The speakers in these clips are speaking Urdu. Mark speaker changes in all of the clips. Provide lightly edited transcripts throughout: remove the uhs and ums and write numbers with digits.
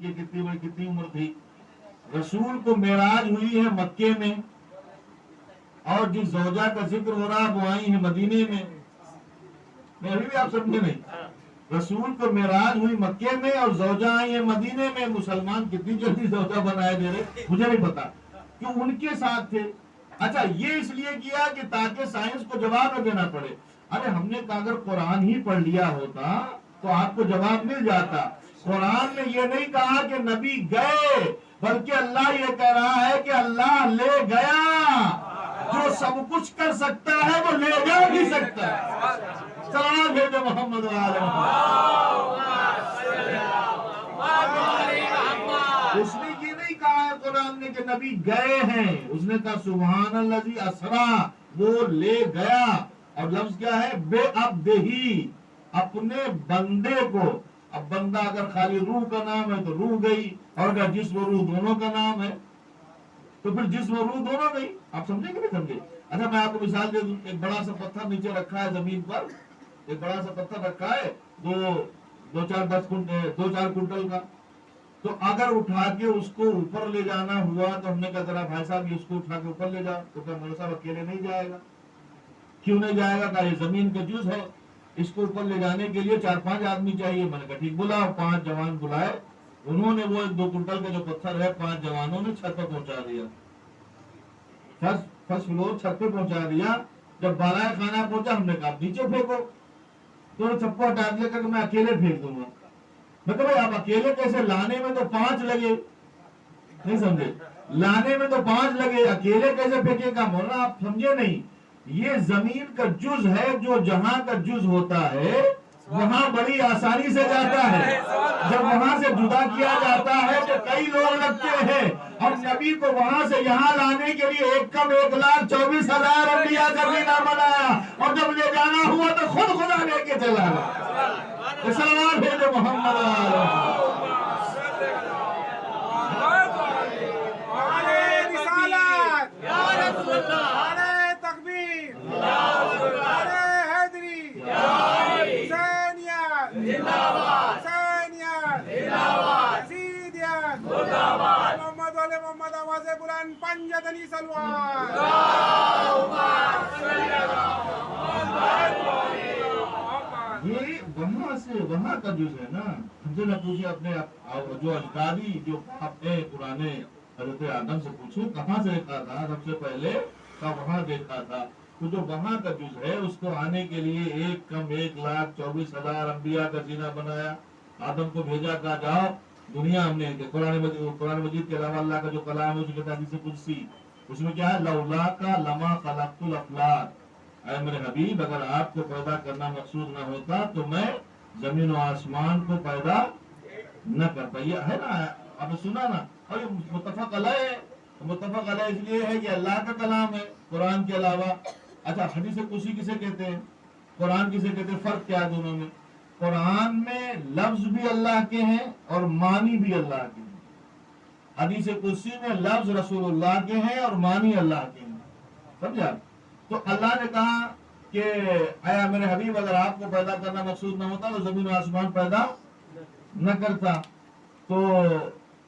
Speaker 1: کی کتنی عمر تھی. رسول کو معراج ہوئی ہے مکے میں، اور جس زوجہ کا ذکر ہو رہا وہ آئی ہے مدینے میں. میں ابھی بھی آپ سمجھے نہیں. رسول کو معراج ہوئی مکے میں اور زوجہ آئی ہے مدینے میں. مسلمان کتنی جلدی زوجہ بنائے دے رہے مجھے نہیں پتا کیوں ان کے ساتھ تھے. اچھا یہ اس لیے کیا کہ تاکہ سائنس کو جواب نہ دینا پڑے. ارے ہم نے کہا اگر قرآن ہی پڑھ لیا ہوتا تو آپ کو جواب مل جاتا. قرآن نے یہ نہیں کہا کہ نبی گئے، بلکہ اللہ یہ کہہ رہا ہے کہ اللہ لے گیا. جو سب کچھ کر سکتا ہے وہ لے جا بھی سکتا ہے. سلام بھیجو محمد وعلی محمد. اس نے یہ نہیں کہا ہے قرآن نے کہ نبی گئے ہیں، اس نے کہا سبحان الذی اسرا، وہ لے گیا. اور لفظ کیا ہے؟ بے عبدہی، اپنے بندے کو. اب بندہ اگر خالی روح کا نام ہے تو روح گئی، اور اگر جسم و روح دونوں کا نام ہے تو پھر جسم و روح دونوں گئی. آپ سمجھیں کہ نہیں سمجھے؟ اچھا میں آپ کو مثال دے دوں. ایک بڑا سا پتھر نیچے رکھا ہے زمین پر، ایک بڑا سا پتھر رکھا ہے دو چار کنٹل کا. تو اگر اٹھا کے اس کو اوپر لے جانا ہوا تو ہم نے کہا ذرا بھائی صاحب اس کو اٹھا کے اوپر لے جاؤ. تو کہا مولوی صاحب اکیلے نہیں جائے گا. کیوں نہیں جائے گا؟ کہ یہ زمین کا جز ہے، اس کو اوپر لے جانے کے لیے 4-5 آدمی چاہیے. میں نے کہا ٹھیک، بلاؤ. 5 جوان بلائے. انہوں نے وہ 2 کنٹل کا جو پتھر ہے 5 جوانوں نے چھت پہ پہنچا دیا. فرسٹ فلور چھت پہ پہنچا دیا. جب بالائے خانہ پہنچا ہم نے کہا نیچے پھینکو. تو چپو ہٹا دیا کہ میں اکیلے پھینک دوں گا. مطلب بھائی آپ اکیلے کیسے؟ لانے میں تو 5 لگے. نہیں سمجھے؟ لانے میں تو 5 لگے، اکیلے کیسے پھینکے گا؟ مولانا آپ سمجھے نہیں. یہ زمین کا جز ہے، جو جہاں کا جز ہوتا ہے وہاں بڑی آسانی سے جاتا ہے. جب وہاں سے جدا کیا جاتا ہے تو کئی لوگ لگتے ہیں. اور نبی کو وہاں سے یہاں لانے کے لیے 1,24,000 انبیاء کا مہینہ بنایا، اور جب لے جانا ہوا تو خود خدا لے کے چلا گیا. سلام بھیجو محمد
Speaker 2: محمد آواز بلند پنجتنی سلوات.
Speaker 1: یہ وہاں سے وہاں کا جز ہے نا. ہم سے نہ پوچھے اپنے جو اجدادی جو باپ ہے پرانے حضرت آدم سے پوچھو کہاں سے دیکھا تھا سب سے پہلے، کا وہاں دیکھا تھا. تو جو وہاں کا جز ہے اس کو آنے کے لیے 1,24,000 انبیاء کا زینہ بنایا. آدم کو بھیجا، کہا جاؤ دنیا. ہم نے قرآن مجید کے علاوہ اللہ کا جو کلام ہے اس کی حدیث قدسی، اس میں کیا ہے؟ لولا کا لما خلقت الافلاک. اے میرے حبیب اگر آپ کو پیدا کرنا مقصود نہ ہوتا تو میں زمین و آسمان کو پیدا نہ کرتا. یہ ہے نا، آپ نے سنا نا. اور یہ متفق علیہ ہے. متفق علیہ اس لیے ہے کہ اللہ کا کلام ہے قرآن کے علاوہ. اچھا حدیث قدسی کسے کہتے ہیں؟ قرآن کسے کہتے ہیں؟ فرق کیا ہے دونوں میں؟ قرآن میں لفظ بھی اللہ کے ہیں اور معنی بھی اللہ کے ہیں. حدیث قدسی میں لفظ رسول اللہ کے ہیں اور معنی اللہ کے ہیں. سمجھا؟ تو اللہ نے کہا کہ اے میرے حبیب اگر آپ کو پیدا کرنا مقصود نہ ہوتا تو زمین و آسمان پیدا نہ کرتا. تو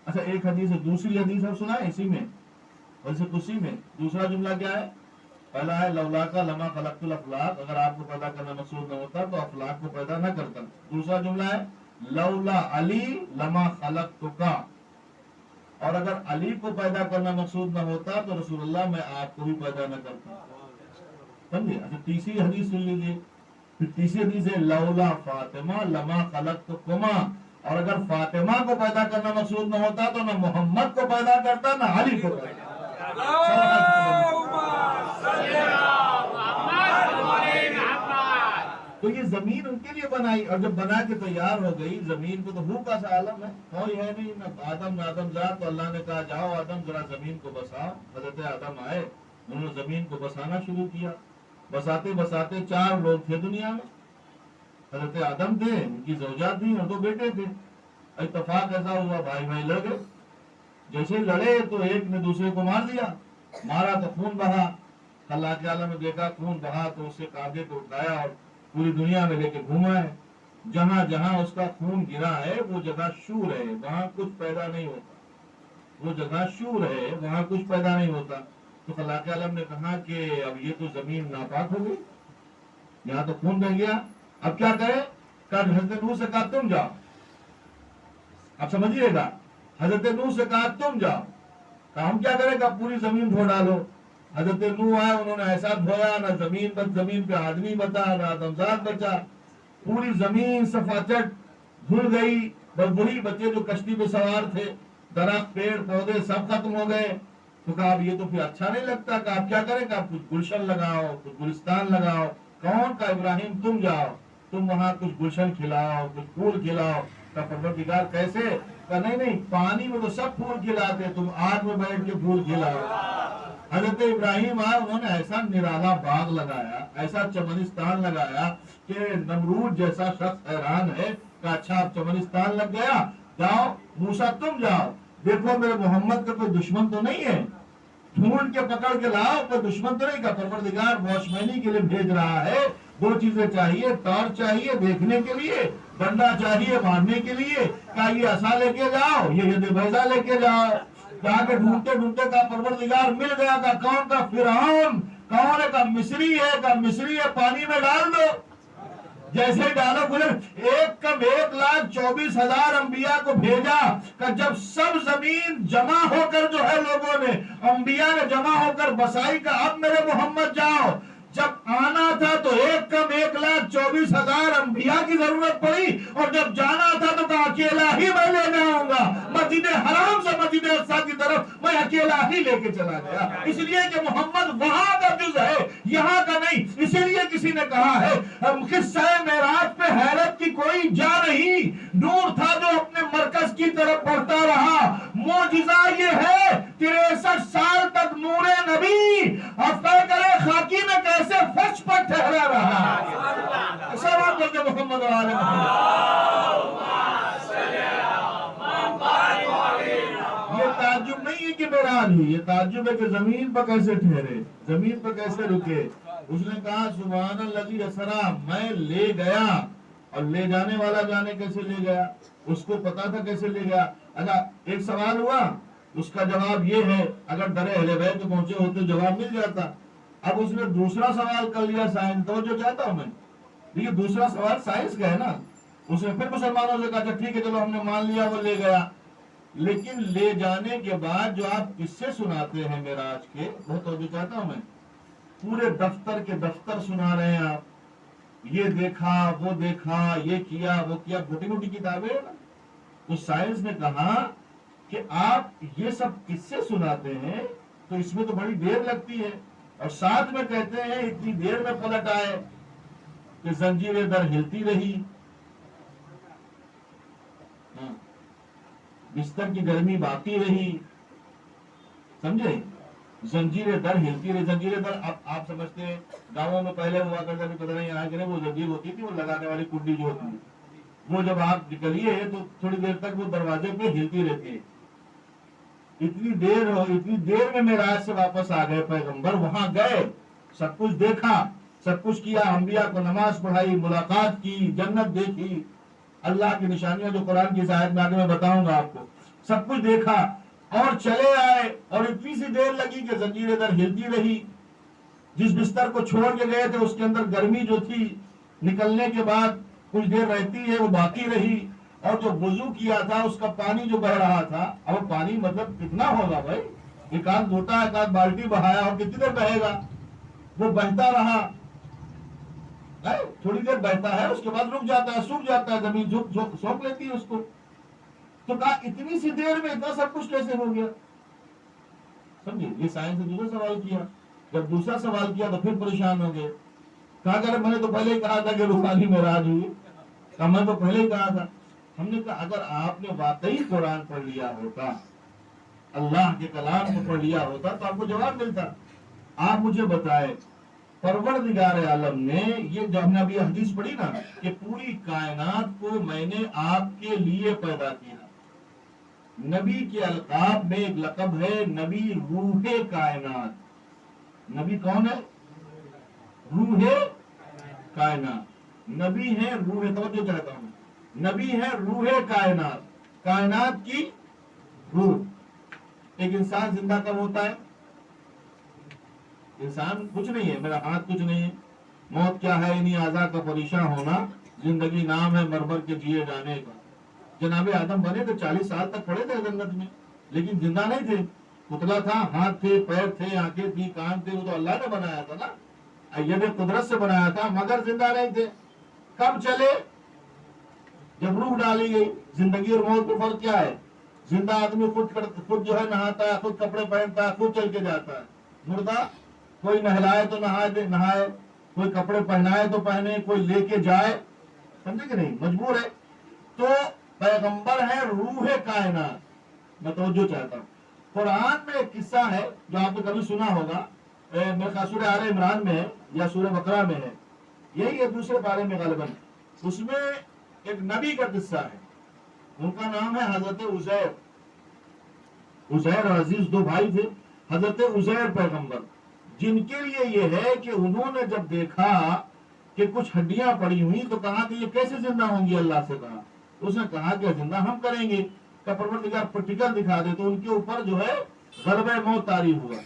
Speaker 1: اچھا ایک حدیث ہے، دوسری حدیث آپ سنا ہے اسی میں حدیث قدسی میں دوسرا جملہ کیا ہے؟ پہلا ہے لولا کا لما خلقت الافلاک، اگر آپ کو پیدا کرنا مقصود نہ ہوتا تو افلاک کو پیدا نہ کرتا. دوسرا جملہ ہے لولا علی لما خلقتک، اور اگر علی کو پیدا کرنا مقصود نہ ہوتا تو رسول اللہ میں آپ کو بھی پیدا نہ کرتا. سمجھے؟ اچھا تیسری حدیث سن لیجیے. پھر تیسری حدیث ہے لولا فاطمہ لما خلقتکما، اور اگر فاطمہ کو پیدا کرنا مقصود نہ ہوتا تو نہ محمد کو پیدا کرتا نہ علی کو پیدا کرتا. تو یہ زمین ان کے لیے بنائی، اور جب بنا کے تیار ہو گئی زمین کو تو بھوکا سا عالم ہے، کوئی ہے نہیں، نہ آدم ذات. تو اللہ نے کہا جاؤ آدم ذرا زمین کو بسا. حضرت آدم آئے، انہوں نے زمین کو بسانا شروع کیا. بساتے بساتے 4 لوگ تھے دنیا میں. حضرت آدم تھے، ان کی زوجات تھیں اور 2 بیٹے تھے. اتفاق ایسا ہوا بھائی بھائی لڑ گئے. جیسے لڑے تو ایک نے دوسرے کو مار دیا. مارا تو خون بہا. اللہ کے عالم نے دیکھا خون بہا تو اس سے کانگے کو اٹھایا اور پوری دنیا میں لے کے گھوما ہے. جہاں جہاں اس کا خون گرا ہے وہ جگہ شور ہے، وہاں کچھ پیدا نہیں ہوتا، وہ جگہ شور ہے وہاں کچھ پیدا نہیں ہوتا۔ تو خلاق عالم نے کہا کہ اب یہ تو زمین ناپاک ہو گئی، یہاں تو خون بہ گیا، اب کیا کرے؟ کہا حضرت نوح سے کہا تم جاؤ، اب سمجھیے گا، حضرت نوح سے کہا تم جاؤ، کہا ہم کیا کریں؟ کہا پوری زمین دھو ڈالو۔ حضرت نوح آئے، انہوں نے ایسا دھویا، نہ زمین پہ آدمی بچا نہ آدمزاد بچا، پوری زمین سفاچٹ دھل گئی، بس وہی بچے جو کشتی پہ سوار تھے، درخت پیڑ پودے سب ختم ہو گئے۔ تو کہا اب یہ تو پھر اچھا نہیں لگتا، کہا آپ کیا کریں؟ کہا کچھ گلشن لگاؤ، کچھ گلستان لگاؤ۔ کون؟ کا ابراہیم تم جاؤ، تم وہاں کچھ گلشن کھلاؤ، کچھ پھول کھلاؤ۔ کا پروردگار کیسے؟ کہ نہیں پانی میں تو سب پھول کھلاتے، تم آگ میں بیٹھ کے پھول کھلاؤ۔ حضرت ابراہیم آئے، انہوں نے ایسا نرالا باغ لگایا، ایسا چمنستان لگایا کہ نمرود جیسا شخص حیران ہے کہ اچھا اب چمنستان لگ گیا، جاؤ موسیٰ تم جاؤ، دیکھو میرے محمد کا کوئی دشمن تو نہیں ہے، ڈھونڈ کے پکڑ کے لاؤ، کوئی دشمن تو نہیں کا پروردگار واچمینی کے لیے بھیج رہا ہے، دو چیزیں چاہیے، ٹارچ چاہیے دیکھنے کے لیے، ڈنڈا چاہیے مارنے کے لیے، کہا یہ عصا لے کے جاؤ، یہ ید بیضا لے کے جاؤ۔ جا کے ڈھونڈتے ڈھونڈتے کا پروردگار مل گیا تھا، کون؟ کا فرعون، کون ہے؟ کا مصری ہے، کا مصری ہے، پانی میں ڈال دو۔ جیسے ڈالو بولے 1,24,000 انبیاء کو بھیجا کہ جب سب زمین جمع ہو کر جو ہے لوگوں نے انبیاء نے جمع ہو کر بسائی کا اب میرے محمد جاؤ، جب آنا تھا تو 1,24,000 انبیاء کی ضرورت پڑی، اور جب جانا تھا تو کہا اکیلا ہی میں لے جاؤں گا، مسجد حرام سے مسجد اقصی کی طرف میں اکیلا ہی لے کے چلا گیا، اس لیے کہ محمد وہاں کا جز ہے یہاں کا نہیں۔ اسی لیے کسی نے کہا ہے قصہ معراج پہ حیرت کی کوئی جا نہیں، نور تھا جو اپنے مرکز کی طرف بڑھتا رہا، معجزہ یہ ہے 63 سال تک نور نبی افطار کرے خاکی میں کیسے فرش پر ٹھہرا رہا۔ سلام کرتے محمد اور آل محمد۔ یہ تعجب نہیں ہے کہ معراج ہوئی، یہ تعجب ہے کہ زمین پر کیسے ٹھہرے، زمین پر کیسے رکے۔ اس نے کہا سبحان الذی اسریٰ، میں لے گیا، اور لے جانے والا جانے کیسے لے گیا، اس کو پتا تھا کیسے لے گیا۔ اچھا ایک سوال ہوا، اس کا جواب یہ ہے، اگر در اہل بیت پہنچے ہوتے جواب مل جاتا۔ اب اس نے دوسرا سوال کر لیا، سائنس توجہ چاہتا ہوں میں، دیکھیے دوسرا سوال سائنس کا ہے نا، اس نے پھر مسلمانوں سے کہا اچھا ٹھیک ہے چلو ہم نے مان لیا وہ لے گیا، لیکن لے جانے کے بعد جو آپ قصے سناتے ہیں معراج کے، بہت توجہ چاہتا ہوں میں، پورے دفتر کے دفتر سنا رہے ہیں آپ، یہ دیکھا وہ دیکھا یہ کیا وہ کیا، موٹی موٹی کتابیں ہیں نا، تو سائنس نے کہا کہ آپ یہ سب قصے سناتے ہیں تو اس میں تو بڑی دیر لگتی ہے، اور ساتھ میں کہتے ہیں اتنی دیر میں پلٹ آئے کہ زنجیریں در ہلتی رہی، بستر کی گرمی باقی رہی، سمجھے؟ زنجیریں در ہلتی رہی، زنجیریں در آپ سمجھتے ہیں گاؤں میں پہلے ہوا کرتا تھا، پتہ نہیں آج کے وہ زنجیر ہوتی تھی، وہ لگانے والی کنڈی جو ہوتی ہے، وہ جب آپ نکلیے تو تھوڑی دیر تک وہ دروازے پہ ہلتی رہتی ہے۔ اتنی دیر میں معراج سے واپس آ گئے پیغمبر، وہاں گئے، سب کچھ دیکھا، سب کچھ کیا، انبیاء کو نماز پڑھائی، ملاقات کی، جنت دیکھی، اللہ کی نشانیاں جو قرآن کی آیت میں آگے میں بتاؤں گا آپ کو، سب کچھ دیکھا اور چلے آئے، اور اتنی سی دیر لگی کہ زنجیریں در ہلتی رہی، جس بستر کو چھوڑ کے گئے تھے اس کے اندر گرمی جو تھی نکلنے کے بعد کچھ دیر رہتی ہے وہ باقی رہی، اور جو وضو کیا تھا اس کا پانی جو بہ رہا تھا، اب پانی مطلب کتنا ہوگا بھائی، ایک آدھ لوٹا ایک آدھ بالٹی بہایا اور کتنی دیر بہے گا، وہ بہتا رہا، تھوڑی دیر بہتا ہے اس کے بعد رک جاتا ہے، سوکھ جاتا ہے، زمین سونپ لیتی ہے اس کو، تو کہا اتنی سی دیر میں اتنا سب کچھ کیسے ہو گیا، سمجھے؟ یہ سائنس نے دوسرا سوال کیا، جب دوسرا سوال کیا تو پھر پریشان ہو گئے، کہا کہ میں نے تو پہلے ہی کہا تھا کہ روحانی معراج ہوئی، کہا میں تو پہلے ہی کہا تھا۔ ہم نے کہا اگر آپ نے واقعی قرآن پڑھ لیا ہوتا، اللہ کے کلام کو پڑھ لیا ہوتا تو آپ کو جواب ملتا۔ آپ مجھے بتائے پروردگار عالم نے یہ جو ہم نے ابھی حدیث پڑھی نا کہ پوری کائنات کو میں نے آپ کے لیے پیدا کیا، نبی کے القاب میں ایک لقب ہے نبی روح کائنات۔ نبی کون ہے؟ روح کائنات۔ نبی ہیں روح، توجہ چاہتا ہوں، نبی ہے روح کائنات، کائنات کی روح۔ ایک انسان زندہ کب ہوتا ہے؟ انسان کچھ نہیں ہے، میرا ہاتھ کچھ نہیں ہے، موت کیا ہے؟ انہی اعضاء کا پریشان ہونا، زندگی نام ہے مر مر کے جیے جانے کا۔ جناب آدم بنے تو 40 سال تک پڑے تھے جنت میں، لیکن زندہ نہیں تھے، پتلا تھا، ہاتھ تھے، پیر تھے، آنکھیں تھی، کان تھے، وہ تو اللہ نے بنایا تھا نا، ایدِ قدرت سے بنایا تھا، مگر زندہ نہیں تھے۔ کب چلے؟ جب روح ڈالی گئی۔ زندگی اور موت میں فرق کیا ہے؟ زندہ آدمی خود جو ہے نہاتا ہے، خود کپڑے پہنتا ہے، خود چل کے جاتا ہے۔ مردہ کوئی نہلائے تو نہائے، کوئی کپڑے پہنائے تو پہنے، کوئی لے کے جائے، سمجھے کہ نہیں، مجبور ہے۔ تو پیغمبر ہے روح کائنات۔ میں توجہ چاہتا ہوں، قرآن میں ایک قصہ ہے جو آپ نے کبھی سنا ہوگا، میرے خیال سورہ آل عمران میں ہے یا سورہ بقرہ میں ہے، یہی ہے دوسرے بارے میں غالباً۔ اس میں ایک نبی کا قصہ ہے، ان کا نام ہے حضرت عزیر۔ عزیر اور عزیز دو بھائی تھے، حضرت عزیر پیغمبر، جن کے لیے یہ ہے کہ انہوں نے جب دیکھا کہ کچھ ہڈیاں پڑی ہوئی تو کہا کہ یہ کیسے زندہ ہوں گی؟ اللہ سے کہا، اس نے کہا کہ زندہ ہم کریں گے، کہ پروردگار پریکٹیکل دکھا دے۔ تو ان کے اوپر جو ہے غلبہ موت طاری ہوا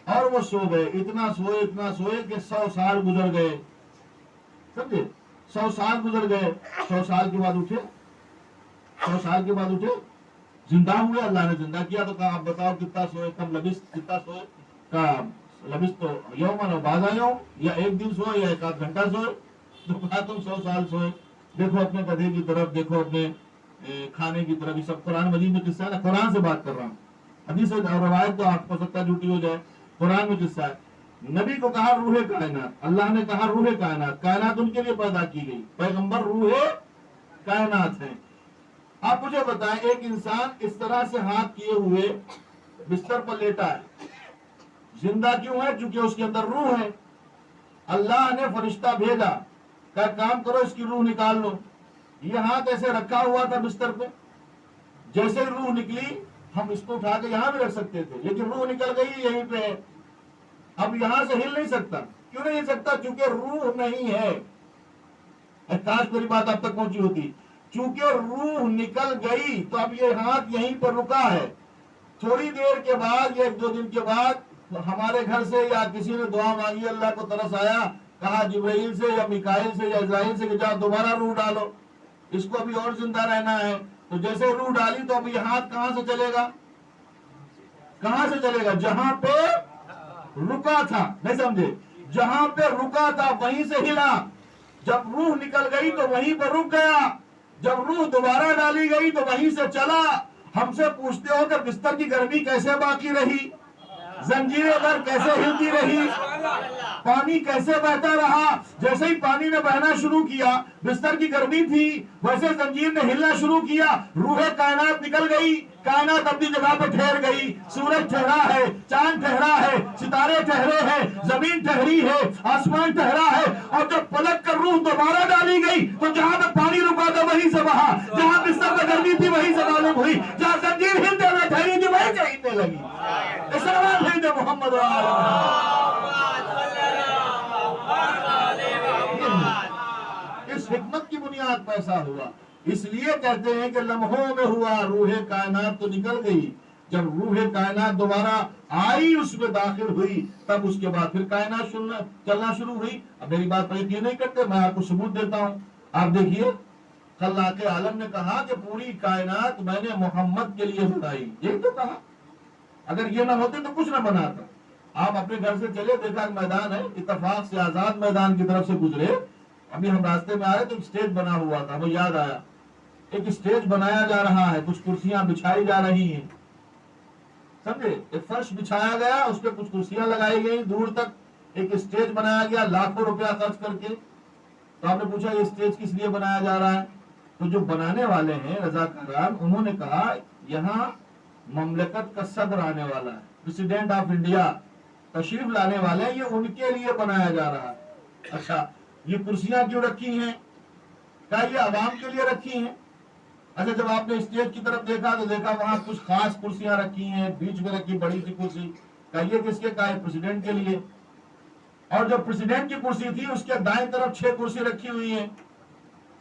Speaker 1: اور وہ سو گئے، اتنا سوئے کہ 100 سال گزر گئے، سمجھے، 100 سال گزر گئے۔ 100 سال کے بعد اٹھے، 100 سال کے بعد اٹھے، زندہ ہوئے، اللہ نے زندہ کیا۔ تو کہا آپ بتاؤ کتنا سوئے، کب لبس، کتنا سوئے؟ کہا لبس تو یومن و بعض یوم، یا ایک دن سوئے یا ایک آدھ گھنٹہ سوئے۔ تو کہا تم 100 سال سوئے، دیکھو اپنے گدھے کی طرف، دیکھو اپنے کھانے کی طرف۔ یہ سب قرآن مجید میں قصہ ہے نا، قرآن سے بات کر رہا ہوں، حدیث اور روایت تو آپ کو سکتا جھوٹی ہو جائے، قرآن میں قصہ ہے۔ نبی کو کہا روح کائنات، اللہ نے کہا روح کائنات، کائنات ان کے لیے پیدا کی گئی، پیغمبر روح کائنات ہیں۔ آپ مجھے بتائیں، ایک انسان اس طرح سے ہاتھ کیے ہوئے بستر پر لیٹا ہے، زندہ کیوں ہے؟ چونکہ اس کے اندر روح ہے۔ اللہ نے فرشتہ بھیجا، کہا کام کرو اس کی روح نکال لو۔ یہ ہاتھ ایسے رکھا ہوا تھا بستر پہ، جیسے روح نکلی ہم اس کو اٹھا کے یہاں بھی رکھ سکتے تھے، لیکن روح نکل گئی یہیں پہ ہے، اب یہاں سے ہل نہیں سکتا۔ کیوں نہیں ہل سکتا؟ چونکہ روح نہیں ہے۔ کاش میری بات اب تک پہنچی ہوتی۔ چونکہ روح نکل گئی تو اب یہ ہاتھ یہیں پر رکا ہے۔ تھوڑی دیر کے بعد یا 1-2 دن کے بعد ہمارے گھر سے یا کسی نے دعا مانگی، اللہ کو ترس آیا، کہا جبرائیل سے یا میکائیل سے یا اسرائیل سے کہ جاؤ دوبارہ روح ڈالو، اس کو ابھی اور زندہ رہنا ہے۔ تو جیسے روح ڈالی تو اب یہ ہاتھ کہاں سے چلے گا؟ کہاں سے چلے گا؟ جہاں پہ رکا تھا، نہیں سمجھے؟ جہاں پہ رکا تھا وہیں سے ہلا۔ جب روح نکل گئی تو وہیں پر رک گیا، جب روح دوبارہ ڈالی گئی تو وہیں سے چلا۔ ہم سے پوچھتے ہو کہ بستر کی گرمی کیسے باقی رہی، زنجیریں در کیسے ہلتی رہی، پانی کیسے بہتا رہا؟ جیسے ہی پانی نے بہنا شروع کیا، بستر کی گرمی تھی، ویسے زنجیر نے ہلنا شروع کیا، روح کائنات نکل گئی، کائنات اپنی جگہ پہ ٹھہر گئی، سورج ٹھہرا ہے، چاند ٹھہرا ہے، ستارے ٹھہرے ہیں، زمین ٹھہری ہے، آسمان ٹھہرا ہے۔ اور جب پلٹ کر روح دوبارہ ڈالی گئی تو جہاں پہ پانی رکا تھا وہیں سے بہا، جہاں بستر پہ گرمی تھی وہیں سے معلوم ہوئی، جہاں زنجیر ہلتے ہوئے ٹھہری تھی وہیں سے ہلنے لگی۔ اسلام بھیجے محمد اس حکمت کی بنیاد پر ایسا ہوا۔ اس لیے کہتے ہیں کہ لمحوں میں ہوا، روح کائنات تو نکل گئی، جب روح کائنات دوبارہ آئی، اس میں داخل ہوئی، تب اس کے بعد پھر کائنات چلنا شروع ہوئی۔ اب میری بات پر یقین نہیں کرتے، میں آپ کو ثبوت دیتا ہوں۔ آپ دیکھیے، خلاق عالم نے کہا کہ پوری کائنات میں نے محمد کے لیے بنائی، یہی تو کہا، اگر یہ نہ ہوتے تو کچھ نہ بناتا۔ آپ اپنے گھر سے چلے، دیکھا میدان ہے، اتفاق سے آزاد میدان کی طرف سے گزرے، ابھی ہم راستے میں آئے تو ایک سٹیج بنا ہوا تھا، وہ یاد آیا، ایک سٹیج بنایا جا رہا ہے، کچھ کرسیاں بچھائی جا رہی ہیں، سمجھے، ایک فرش بچھایا گیا، اس پہ کچھ کرسیاں لگائی گئی، دور تک ایک سٹیج بنایا گیا لاکھوں روپیہ خرچ کر کے۔ تو آپ نے پوچھا یہ سٹیج کس لیے بنایا جا رہا ہے؟ تو جو بنانے والے ہیں رضاکاران، انہوں نے کہا یہاں مملکت کا صدر آنے والا ہے، پریزیڈنٹ آف انڈیا تشریف لانے والے ہیں، یہ ان کے لیے بنایا جا رہا ہے۔ اچھا، یہ کرسیاں کیوں رکھی ہیں؟ کیا یہ عوام کے لیے رکھی ہیں؟ اچھا، جب آپ نے اسٹیج کی طرف دیکھا تو دیکھا وہاں کچھ خاص کرسیاں رکھی ہیں، بیچ میں رکھی بڑی سی کرسی، کیا یہ کس کے؟ کہا پریزیڈنٹ کے لیے۔ اور جو پریزیڈنٹ کی کرسی تھی اس کے دائیں طرف 6 کرسی رکھی ہوئی ہیں،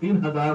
Speaker 1: 3000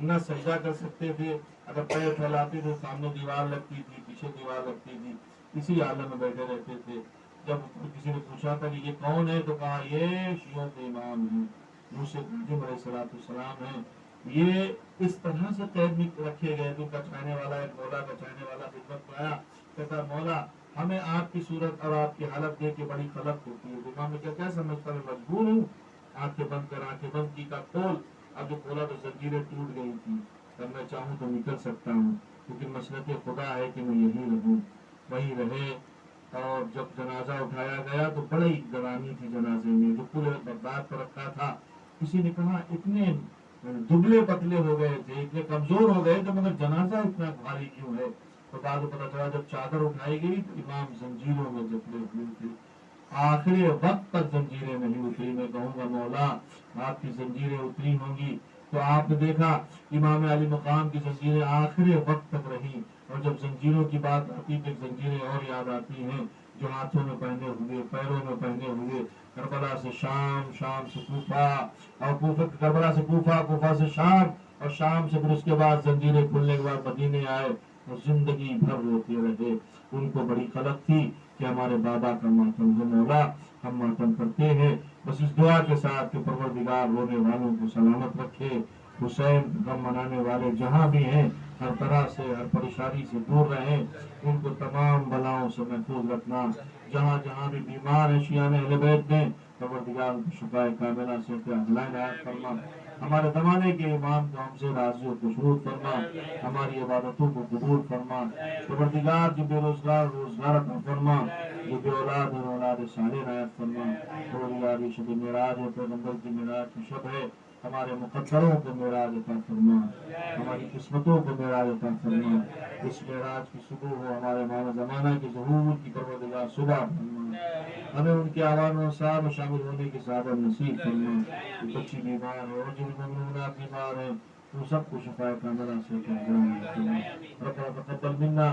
Speaker 1: نہ سجدہ کر سکتے تھے، اگر پیر پھیلاتے تھے سامنے دیوار لگتی تھی، پیچھے دیوار لگتی تھی، اسی عالم میں بیٹھے رہتے تھے۔ جب کسی نے پوچھا تھا کہ یہ کون ہے، تو کہا یہ شیعوں کے امام ہیں، موسیٰ کاظم علیہ السلام ہیں۔ یہ اس طرح سے قید میں رکھے گئے، تو کچانے والا ایک مولا کچانے والا خدمت میں آیا، کہتا مولا ہمیں آپ کی صورت اور آپ کی حالت دیکھ کے بڑی خلق ہوتی ہے۔ امام نے کیا سمجھتا میں مجبور ہوں، آنکھیں بند کر آنکھیں بند کی کا کھول، اب جو کھولا تو زنجیریں ٹوٹ گئی تھی، اب میں چاہوں تو نکل سکتا ہوں، لیکن مسلط خدا ہے کہ میں یہی رہوں۔ وہی رہے، اور جب جنازہ اٹھایا گیا تو بڑی گرانی تھی جنازے میں، جو پورے بغداد پر رکھا تھا۔ کسی نے کہا اتنے دبلے پتلے ہو گئے تھے، اتنے کمزور ہو گئے تھے، مگر جنازہ اتنا بھاری کیوں ہے؟ تو بعد میں پتا چلا جب چادر اٹھائی گئی تو امام زنجیروں میں جکڑے ہوئے تھے، آخری وقت تک زنجیریں نہیں اتری۔ میں کہوں گا مولا آپ کی زنجیریں اتری ہوں گی تو آپ نے دیکھا امام علی مقام کی زنجیریں آخری وقت تک رہی، اور جب زنجیروں کی بات آتی تو زنجیریں اور یاد آتی ہیں جو ہاتھوں میں پہنے ہوئے، پیروں میں پہنے ہوئے، کربلا سے شام، شام سے کوفہ، اور کربلا سے کوفہ، کوفہ سے شام، اور شام سے پھر اس کے بعد زنجیریں کھلنے کے بعد مدینے آئے اور زندگی بھر روتے رہے۔ ان کو بڑی خلق تھی کہ ہمارے بابا کا ماتم ہے مولا، ہم ماتم کرتے ہیں، بس اس دعا کے ساتھ کہ پروردگار رونے والوں کو سلامت رکھے، حسین غم منانے والے جہاں بھی ہیں ہر طرح سے، ہر پریشانی سے دور رہیں، ان کو تمام بلاؤں سے محفوظ رکھنا، جہاں جہاں بھی بیمار ہیں شیعان اہل بیت میں، پروردگار ان کو شفائے کاملہ سے عنایت فرما، ہمارے زمانے کے امام کو ہم سے راضی و خوشنود فرما، ہماری عبادتوں کو قبول فرما، پروردگار جو بے روزگار روزگار عطا فرما، جو بے اولاد ہے اولاد صالح عنایت فرما، پروردگار یہ شب معراج ہے، پیغمبر کی معراج کی شب ہے، ہمارے مقدروں کو معراج عطا فرما، ہماری قسمتوں کو معراج عطا فرما، اس معراج کی صبح ہو ہمارے امام زمانہ کے ظہور کی پروردگار صبح فرما، ہمیں ان کے آوان و صاحب میں شامل ہونے کی سعادت نصیب فرما۔ جو بچی بیمار ہے اور جن ممنونات بیمار ہیں وہ سب کو شفائے کاملہ سے فرما۔ ربنا تقبل منا